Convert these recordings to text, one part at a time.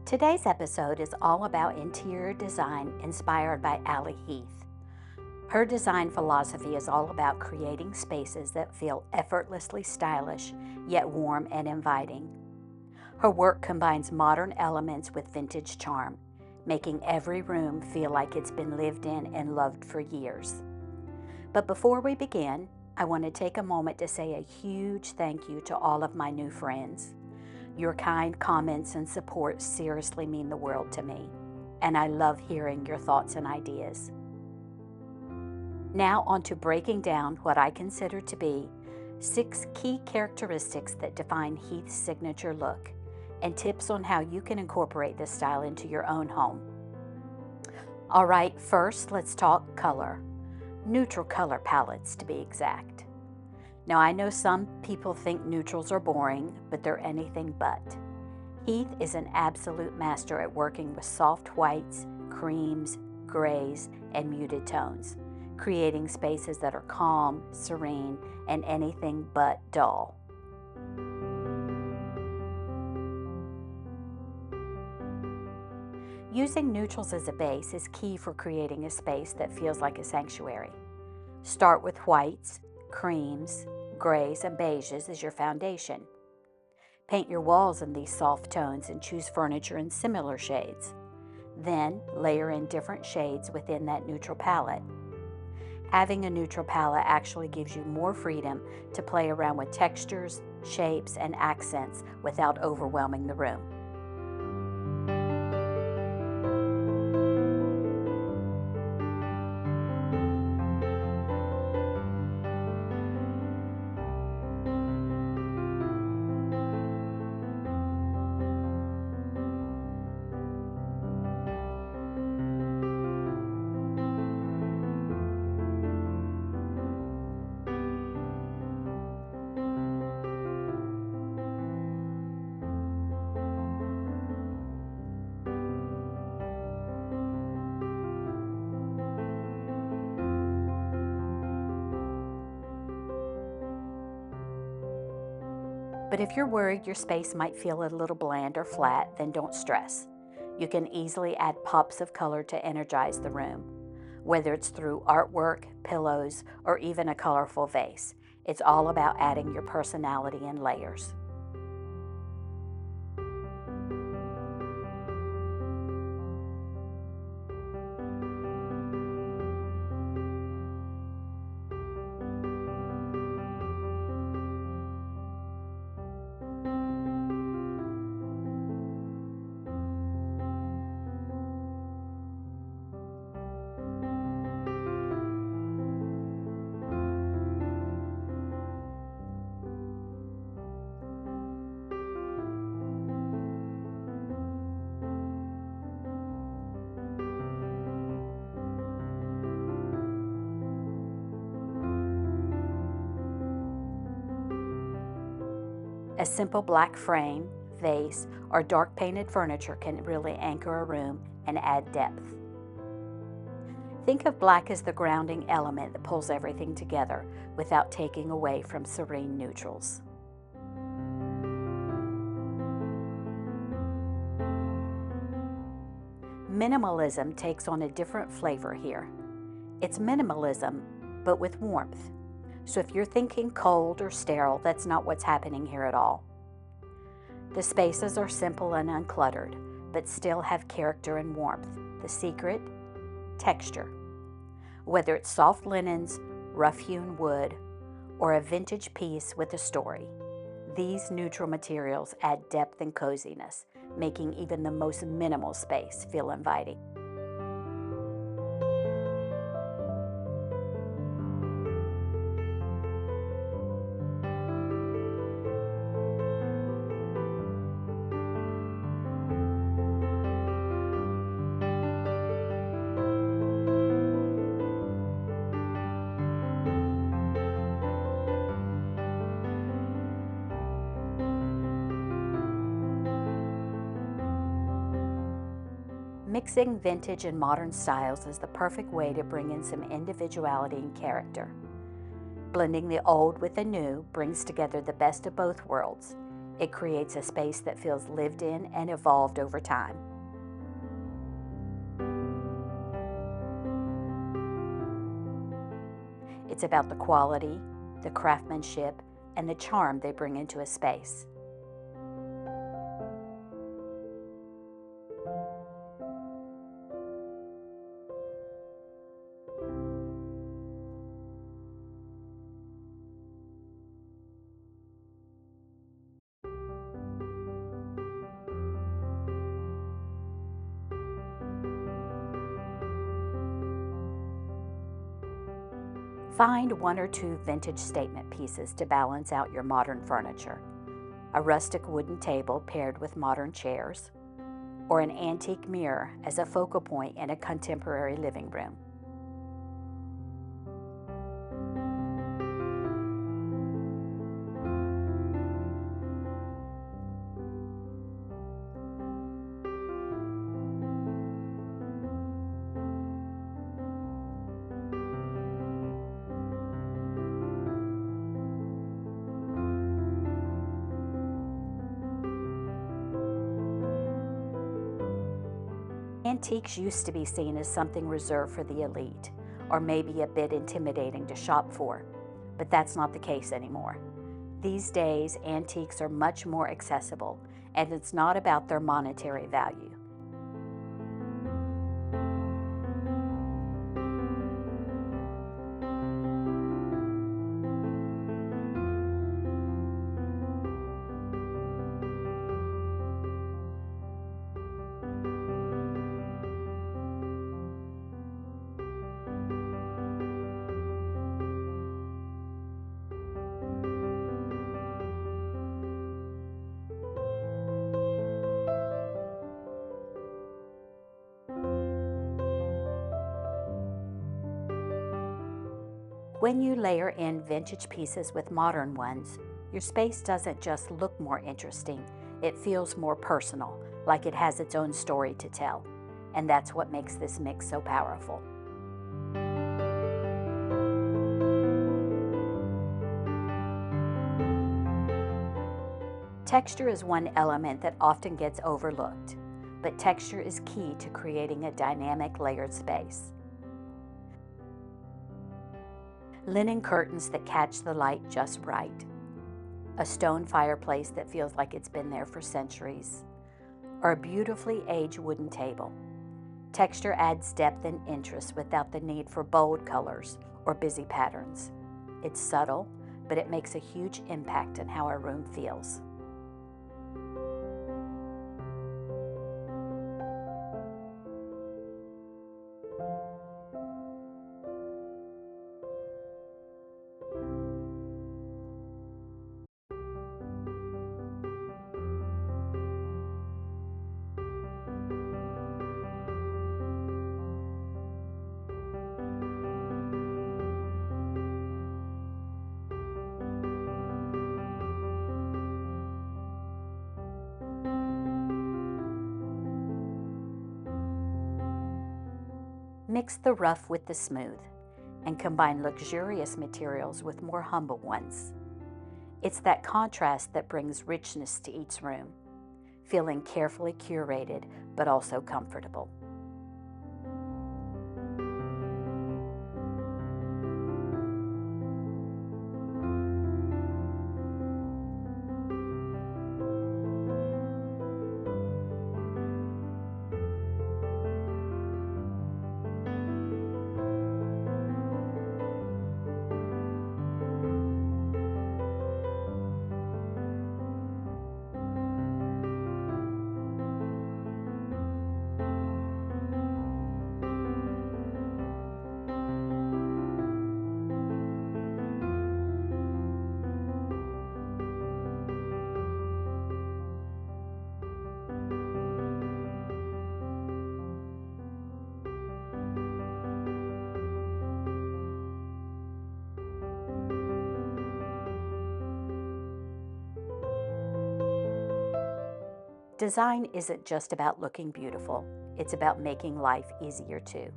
Today's episode is all about interior design inspired by Ali Heath. Her design philosophy is all about creating spaces that feel effortlessly stylish, yet warm and inviting. Her work combines modern elements with vintage charm, making every room feel like it's been lived in and loved for years. But before we begin, I want to take a moment to say a huge thank you to all of my new friends. Your kind comments and support seriously mean the world to me, and I love hearing your thoughts and ideas. Now on to breaking down what I consider to be 6 key characteristics that define Heath's signature look, and tips on how you can incorporate this style into your own home. All right, first let's talk color. Neutral color palettes to be exact. Now I know some people think neutrals are boring, but they're anything but. Heath is an absolute master at working with soft whites, creams, grays, and muted tones, creating spaces that are calm, serene, and anything but dull. Using neutrals as a base is key for creating a space that feels like a sanctuary. Start with whites, creams, grays, and beiges as your foundation. Paint your walls in these soft tones and choose furniture in similar shades. Then layer in different shades within that neutral palette. Having a neutral palette actually gives you more freedom to play around with textures, shapes, and accents without overwhelming the room. But if you're worried your space might feel a little bland or flat, then don't stress. You can easily add pops of color to energize the room. Whether it's through artwork, pillows, or even a colorful vase, it's all about adding your personality and layers. A simple black frame, vase, or dark painted furniture can really anchor a room and add depth. Think of black as the grounding element that pulls everything together without taking away from serene neutrals. Minimalism takes on a different flavor here. It's minimalism, but with warmth. So if you're thinking cold or sterile, that's not what's happening here at all. The spaces are simple and uncluttered, but still have character and warmth. The secret? Texture. Whether it's soft linens, rough-hewn wood, or a vintage piece with a story, these neutral materials add depth and coziness, making even the most minimal space feel inviting. Mixing vintage and modern styles is the perfect way to bring in some individuality and character. Blending the old with the new brings together the best of both worlds, It creates a space that feels lived in and evolved over time. It's about the quality, the craftsmanship, and the charm they bring into a space. Find one or two vintage statement pieces to balance out your modern furniture. A rustic wooden table paired with modern chairs, or an antique mirror as a focal point in a contemporary living room. Antiques used to be seen as something reserved for the elite, or maybe a bit intimidating to shop for, but that's not the case anymore. These days, antiques are much more accessible, and it's not about their monetary value. When you layer in vintage pieces with modern ones, your space doesn't just look more interesting, it feels more personal, like it has its own story to tell. And that's what makes this mix so powerful. Texture is one element that often gets overlooked, but texture is key to creating a dynamic, layered space. Linen curtains that catch the light just right, a stone fireplace that feels like it's been there for centuries, or a beautifully aged wooden table. Texture adds depth and interest without the need for bold colors or busy patterns. It's subtle, but it makes a huge impact on how a room feels. Mix the rough with the smooth, and combine luxurious materials with more humble ones. It's that contrast that brings richness to each room, feeling carefully curated but also comfortable. Design isn't just about looking beautiful, it's about making life easier too.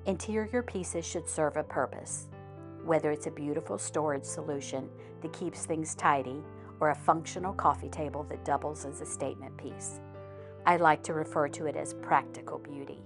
Interior pieces should serve a purpose. whether it's a beautiful storage solution that keeps things tidy or a functional coffee table that doubles as a statement piece. I like to refer to it as practical beauty.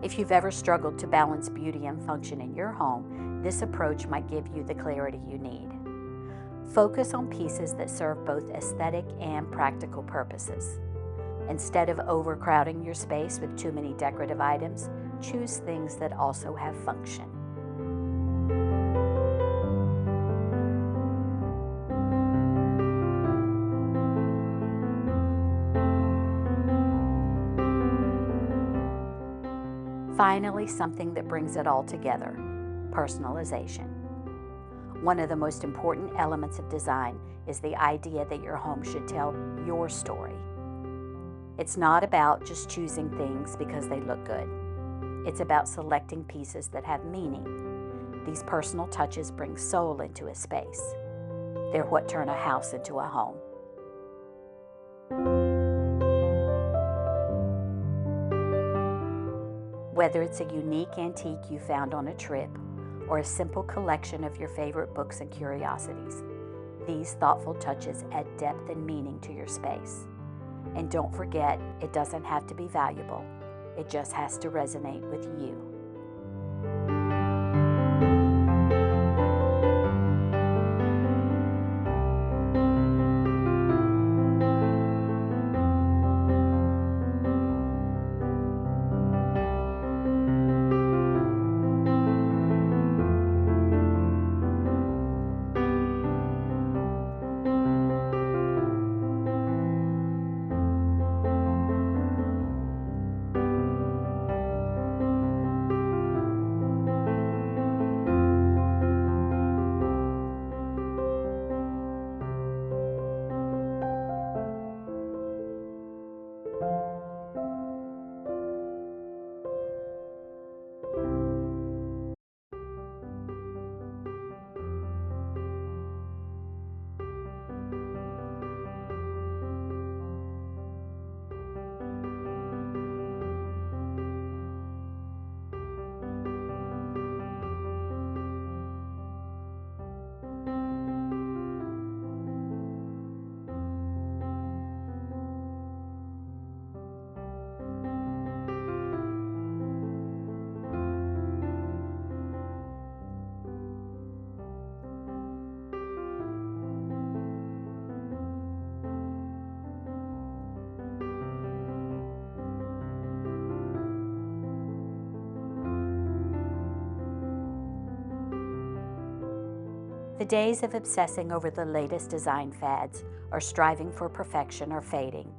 If you've ever struggled to balance beauty and function in your home, this approach might give you the clarity you need. Focus on pieces that serve both aesthetic and practical purposes. Instead of overcrowding your space with too many decorative items, choose things that also have function. Finally, something that brings it all together: personalization. One of the most important elements of design is the idea that your home should tell your story. It's not about just choosing things because they look good. It's about selecting pieces that have meaning. These personal touches bring soul into a space. They're what turn a house into a home. Whether it's a unique antique you found on a trip or a simple collection of your favorite books and curiosities, these thoughtful touches add depth and meaning to your space. And don't forget, it doesn't have to be valuable. It just has to resonate with you. The days of obsessing over the latest design fads or striving for perfection are fading.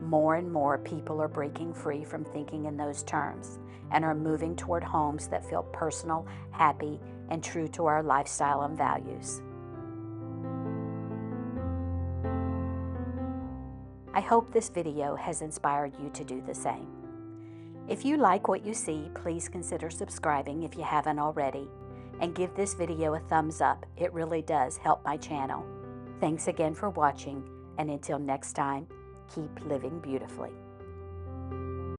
More and more people are breaking free from thinking in those terms and are moving toward homes that feel personal, happy, and true to our lifestyle and values. I hope this video has inspired you to do the same. If you like what you see, please consider subscribing if you haven't already, and give this video a thumbs up. It really does help my channel. Thanks again for watching, and until next time, keep living beautifully.